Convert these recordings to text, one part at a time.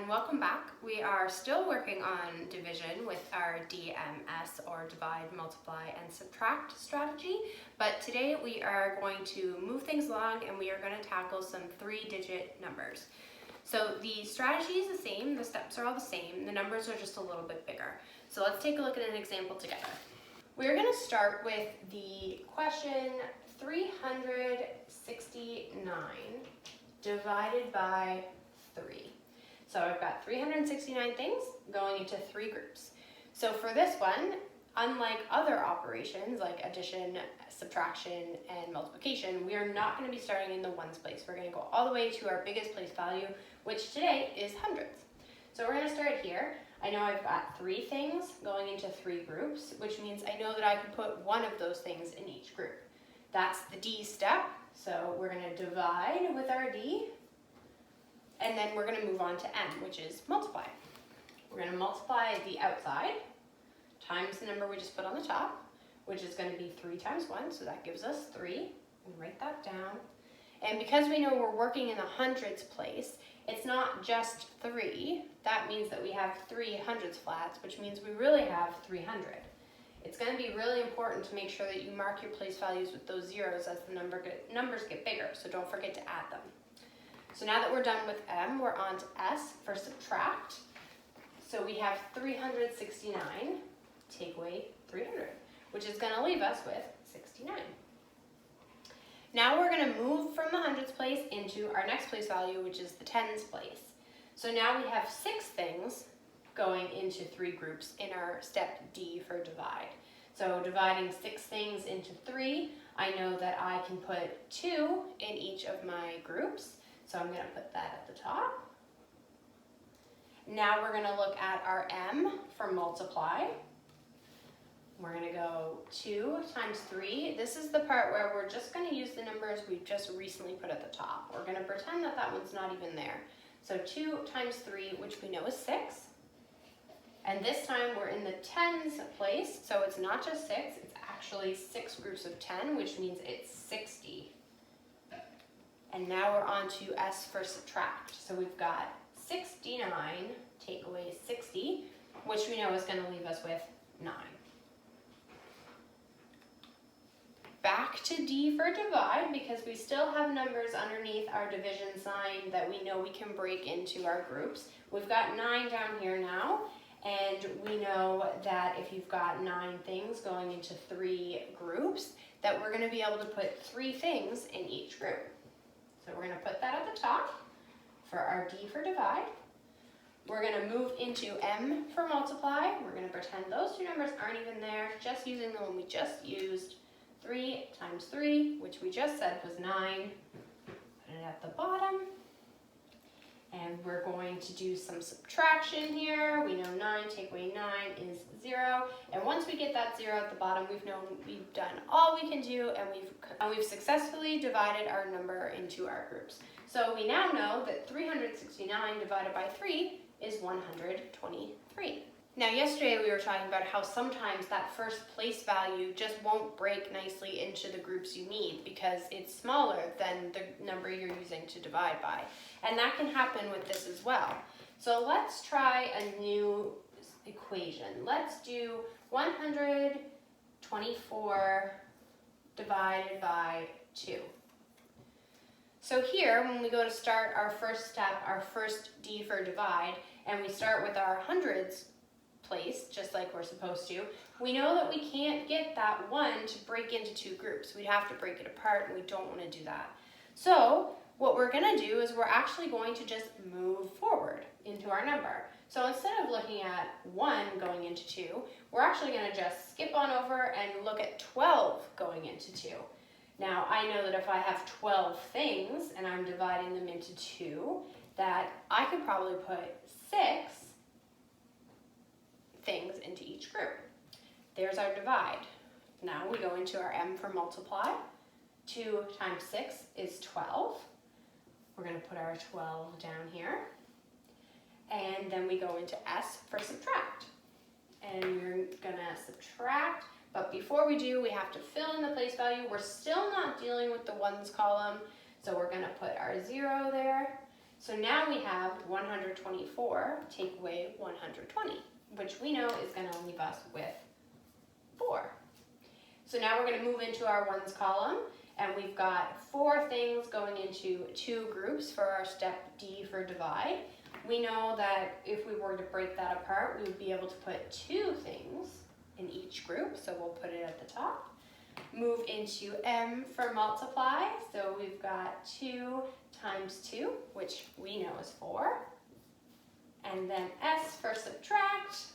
and welcome back. We are still working on division with our DMS, or divide, multiply, and subtract strategy, but today we are going to move things along and we are going to tackle some 3-digit numbers. So the strategy is the same, the steps are all the same, the numbers are just a little bit bigger. So let's take a look at an example together. We're going to start with the question 369 divided by 3. So I've got 369 things going into 3 groups. So for this one, unlike other operations like addition, subtraction, and multiplication, we are not going to be starting in the ones place. We're going to go all the way to our biggest place value, which today is hundreds. So we're going to start here. I know I've got 3 things going into 3 groups, which means I know that I can put one of those things in each group. That's the D step. So we're going to divide with our D. And then we're going to move on to M, which is multiply. We're going to multiply the outside times the number we just put on the top, which is going to be 3 times 1, so that gives us 3. And write that down. And because we know we're working in the hundreds place, it's not just 3. That means that we have 3 hundreds flats, which means we really have 300. It's going to be really important to make sure that you mark your place values with those zeros as the numbers get bigger, so don't forget to add them. So now that we're done with M, we're on to S for subtract. So we have 369, take away 300, which is going to leave us with 69. Now we're going to move from the hundreds place into our next place value, which is the tens place. So now we have 6 things going into 3 groups in our step D for divide. So dividing 6 things into 3, I know that I can put 2 in each of my groups. So I'm going to put that at the top. Now we're going to look at our M for multiply. We're going to go 2 times 3. This is the part where we're just going to use the numbers we've just recently put at the top. We're going to pretend that that one's not even there. So 2 times 3, which we know is 6. And this time we're in the tens place, so it's not just 6, it's actually 6 groups of 10, which means it's 60. And now we're on to S for subtract. So we've got 69, take away 60, which we know is going to leave us with 9. Back to D for divide, because we still have numbers underneath our division sign that we know we can break into our groups. We've got 9 down here now, and we know that if you've got 9 things going into 3 groups, that we're going to be able to put 3 things in each group. So we're going to put that at the top for our D for divide. We're going to move into M for multiply. We're going to pretend those 2 numbers aren't even there, just using the one we just used. 3 times 3, which we just said was 9. Put it at the bottom. And we're going to do some subtraction here. We know 9, take away 9 is 0. And once we get that 0 at the bottom, we've known we've done all we can do, and we've successfully divided our number into our groups. So we now know that 369 divided by 3 is 123. Now yesterday we were talking about how sometimes that first place value just won't break nicely into the groups you need because it's smaller than the number you're using to divide by. And that can happen with this as well. So let's try a new equation. Let's do 124 divided by 2. So here, when we go to start our first step, our first D for divide, and we start with our hundreds place, just like we're supposed to, we know that we can't get that 1 to break into 2 groups. We'd have to break it apart, and we don't want to do that. So what we're going to do is we're actually going to just move forward into our number. So instead of looking at 1 going into 2, we're actually going to just skip on over and look at 12 going into 2. Now I know that if I have 12 things and I'm dividing them into 2, that I could probably put 6 things into each group. There's our divide. Now we go into our M for multiply. 2 times 6 is 12. We're going to put our 12 down here. And then we go into S for subtract. And we're going to subtract, but before we do, we have to fill in the place value. We're still not dealing with the ones column, so we're going to put our 0 there. So now we have 124 take away 120, which we know is going to leave us with 4. So now we're going to move into our ones column, and we've got 4 things going into 2 groups for our step D for divide. We know that if we were to break that apart, we would be able to put 2 things in each group, so we'll put it at the top. Move into M for multiply, so we've got 2 times 2, which we know is 4. And then S for subtract.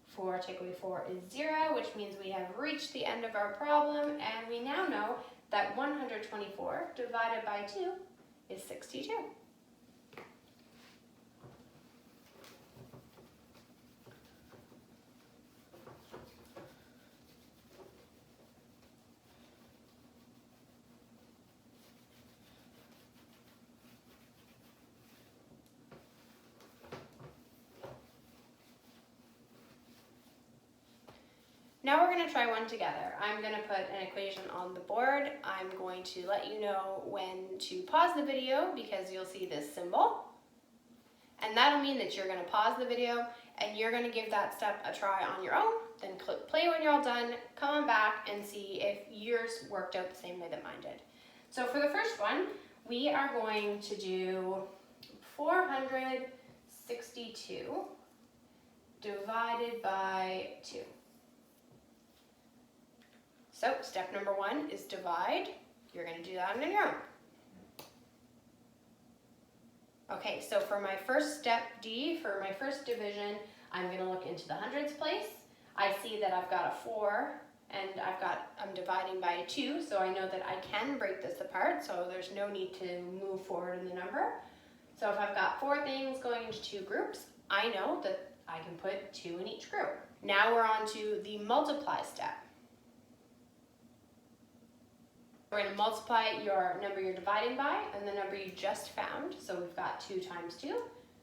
4 take away 4 is 0, which means we have reached the end of our problem, and we now know that 124 divided by 2 is 62. Now we're going to try one together. I'm going to put an equation on the board. I'm going to let you know when to pause the video because you'll see this symbol. And that'll mean that you're going to pause the video and you're going to give that step a try on your own. Then click play when you're all done, come on back and see if yours worked out the same way that mine did. So for the first one, we are going to do 462 divided by 2. So step number 1 is divide. You're going to do that on your own. Okay, so for my first step D, for my first division, I'm going to look into the hundreds place. I see that I've got a 4 and I'm dividing by 2, so I know that I can break this apart, so there's no need to move forward in the number. So if I've got 4 things going into 2 groups, I know that I can put 2 in each group. Now we're on to the multiply step. We're going to multiply your number you're dividing by and the number you just found. So we've got 2 times 2,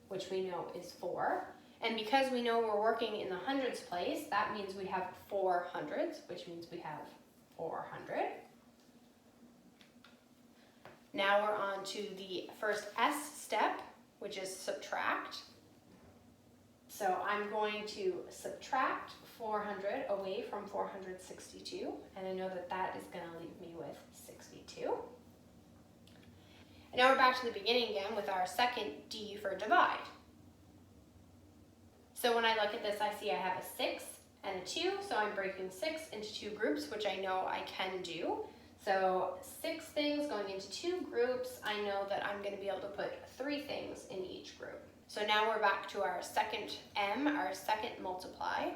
which we know is 4. And because we know we're working in the hundreds place, that means we have 4 hundreds, which means we have 400. Now we're on to the first S step, which is subtract. So I'm going to subtract 400 away from 462, and I know that that is going to leave me with 62. And now we're back to the beginning again with our second D for divide. So when I look at this, I see I have a 6 and a 2, so I'm breaking 6 into 2 groups, which I know I can do. So 6 things going into 2 groups, I know that I'm going to be able to put 3 things in each group. So now we're back to our second M, our second multiply.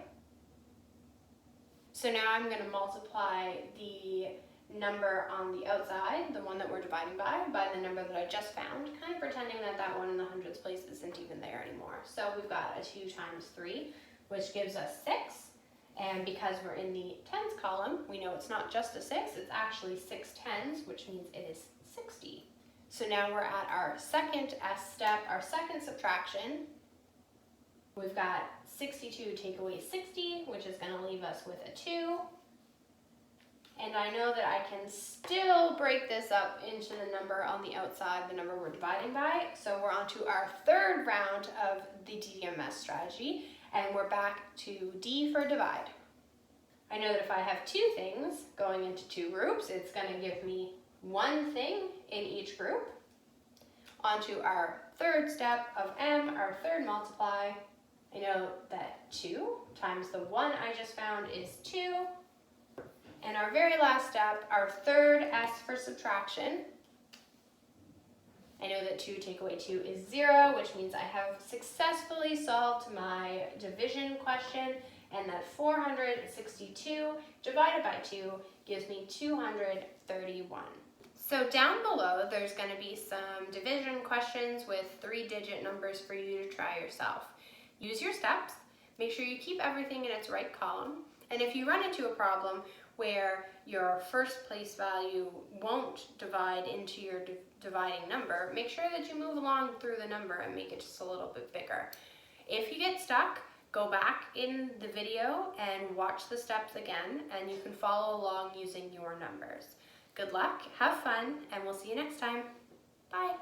So now I'm going to multiply the number on the outside, the one that we're dividing by the number that I just found, kind of pretending that that one in the hundreds place isn't even there anymore. So we've got a 2 times 3, which gives us 6. And because we're in the tens column, we know it's not just a 6, it's actually 6 tens, which means it is 60. So now we're at our second S step, our second subtraction. We've got 62 take away 60, which is going to leave us with a 2. And I know that I can still break this up into the number on the outside, the number we're dividing by. So we're on to our third round of the DDMS strategy, and we're back to D for divide. I know that if I have 2 things going into 2 groups, it's going to give me 1 thing in each group. Onto our third step of M, our third multiply. I know that 2 times the 1 I just found is 2. And our very last step, our third S for subtraction. I know that 2 take away 2 is 0, which means I have successfully solved my division question, and that 462 divided by 2 gives me 231. So down below, there's going to be some division questions with 3-digit numbers for you to try yourself. Use your steps, make sure you keep everything in its right column, and if you run into a problem where your first place value won't divide into your dividing number, make sure that you move along through the number and make it just a little bit bigger. If you get stuck, go back in the video and watch the steps again, and you can follow along using your numbers. Good luck, have fun, and we'll see you next time. Bye.